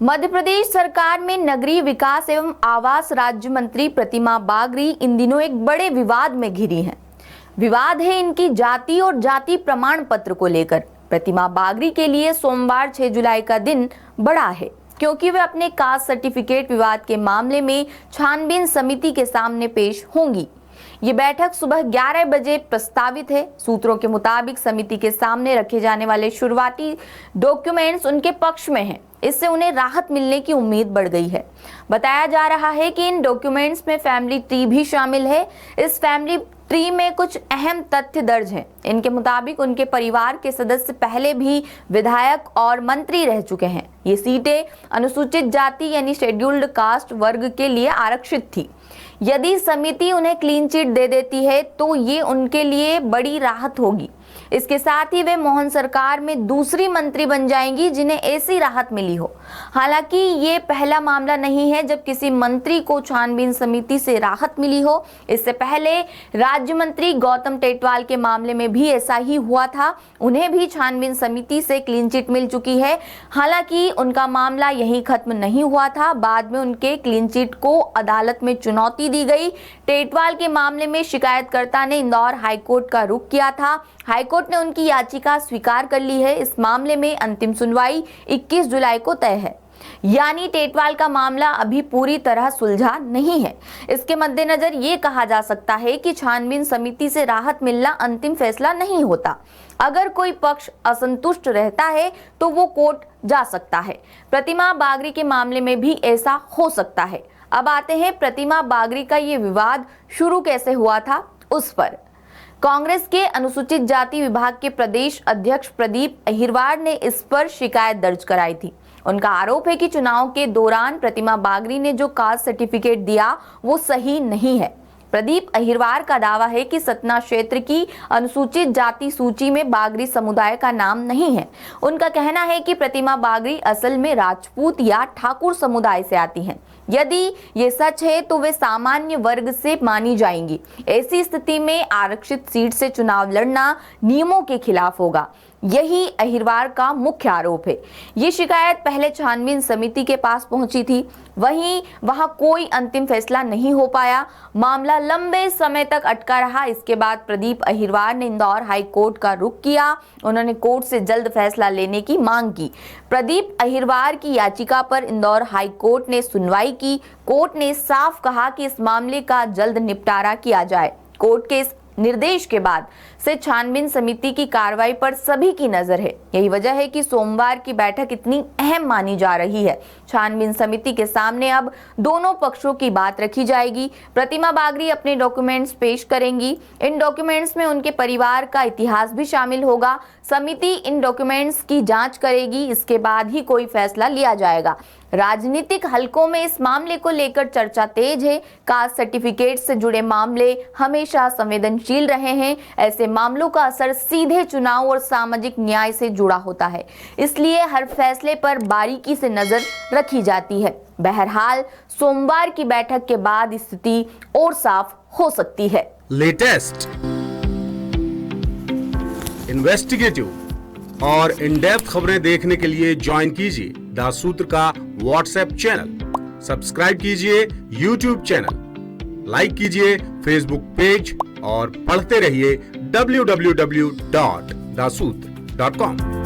मध्य प्रदेश सरकार में नगरीय विकास एवं आवास राज्य मंत्री प्रतिमा बागरी इन दिनों एक बड़े विवाद में घिरी हैं। विवाद है इनकी जाति और जाति प्रमाण पत्र को लेकर। प्रतिमा बागरी के लिए सोमवार 6 जुलाई का दिन बड़ा है, क्योंकि वे अपने कास्ट सर्टिफिकेट विवाद के मामले में छानबीन समिति के सामने पेश होंगी। ये बैठक सुबह 11 बजे प्रस्तावित है। सूत्रों के मुताबिक समिति के सामने रखे जाने वाले शुरुआती डॉक्यूमेंट्स उनके पक्ष में हैं। इससे उन्हें राहत मिलने की उम्मीद बढ़ गई है। बताया जा रहा है कि इन डॉक्यूमेंट्स में फैमिली ट्री भी शामिल है। इस फैमिली ट्री में कुछ अहम तथ्य दर्ज हैं। इनके मुताबिक उनके परिवार के सदस्य पहले भी विधायक और मंत्री रह चुके हैं। ये सीटें अनुसूचित जाति यानी शेड्यूल्ड कास्ट वर्ग के लिए आरक्षित थी। यदि समिति उन्हें क्लीन चिट दे देती है तो ये उनके लिए बड़ी राहत होगी। इसके साथ ही वे मोहन सरकार में दूसरी मंत्री बन जाएंगी जिन्हें ऐसी राहत मिली हो। हालांकि ये पहला मामला नहीं है जब किसी मंत्री को छानबीन समिति से राहत मिली हो। इससे पहले राज्य मंत्री गौतम टेटवाल के मामले में भी ऐसा ही हुआ था। उन्हें भी छानबीन समिति से क्लीन चिट मिल चुकी है। हालांकि उनका मामला यहीं खत्म नहीं हुआ था। बाद में उनके क्लीन चिट को अदालत में चुनौती दी गई। टेटवाल के मामले में शिकायतकर्ता ने इंदौर हाईकोर्ट का रुख किया था। हाईकोर्ट ने उनकी याचिका स्वीकार कर ली है। इस मामले में अंतिम सुनवाई 21 जुलाई को तय है। यानी टेटवाल का मामला अभी पूरी तरह सुलझा नहीं है। इसके मद्देनजर ये कहा जा सकता है कि छानबीन समिति से राहत मिलना अंतिम फैसला नहीं होता। अगर कोई पक्ष असंतुष्ट रहता है तो वो कोर्ट जा सकता है। प्रतिमा बागरी के मामले में भी ऐसा हो सकता है। अब आते हैं प्रतिमा बागरी का ये विवाद शुरू कैसे हुआ था उस पर। कांग्रेस के अनुसूचित जाति विभाग के प्रदेश अध्यक्ष प्रदीप अहिरवार ने इस पर शिकायत दर्ज कराई थी। उनका आरोप है कि चुनाव के दौरान प्रतिमा बागरी ने जो कास्ट सर्टिफिकेट दिया वो सही नहीं है। प्रदीप अहिरवार का दावा है कि सतना क्षेत्र की अनुसूचित जाति सूची में बागरी समुदाय का नाम नहीं है। उनका कहना है कि प्रतिमा बागरी असल में राजपूत या ठाकुर समुदाय से आती हैं। यदि ये सच है तो वे सामान्य वर्ग से मानी जाएंगी। ऐसी स्थिति में आरक्षित सीट से चुनाव लड़ना नियमों के खिलाफ होगा। यही अहिरवार का मुख्य आरोप है। ये शिकायत पहले छानबीन समिति के पास पहुंची थी। वहां कोई अंतिम फैसला नहीं हो पाया। मामला लंबे समय तक अटका रहा। इसके बाद प्रदीप अहिरवार ने इंदौर हाई कोर्ट का रुख किया। उन्होंने कोर्ट से जल्द फैसला लेने की मांग की। प्रदीप अहिरवार की याचिका पर इंदौर हाई कोर्ट ने सुनवाई की। कोर्ट ने साफ कहा कि इस मामले का जल्द निपटारा किया जाए। कोर्ट के इस निर्देश के बाद से छानबीन समिति की कार्रवाई पर सभी की नजर है। यही वजह है कि सोमवार की बैठक इतनी अहम मानी जा रही है। छानबीन समिति के सामने अब दोनों पक्षों की बात रखी जाएगी। प्रतिमा बागरी अपने डॉक्यूमेंट्स पेश करेंगी। इन डॉक्यूमेंट्स में उनके परिवार का इतिहास भी शामिल होगा। समिति इन डॉक्यूमेंट्स की जांच करेगी। इसके बाद ही कोई फैसला लिया जाएगा। राजनीतिक हलकों में इस मामले को लेकर चर्चा तेज है। कास्ट सर्टिफिकेट से जुड़े मामले हमेशा संवेदनशील रहे हैं। ऐसे मामलों का असर सीधे चुनाव और सामाजिक न्याय से जुड़ा होता है। इसलिए हर फैसले पर बारीकी से नजर रखी जाती है। बहरहाल सोमवार की बैठक के बाद स्थिति और साफ हो सकती है। लेटेस्ट, इन्वेस्टिगेटिव और इन डेप्थ खबरें देखने के लिए ज्वाइन कीजिए द सूत्र का व्हाट्सएप चैनल। सब्सक्राइब कीजिए यूट्यूब चैनल, लाइक कीजिए फेसबुक पेज और पढ़ते रहिए www.daसूत्र.com।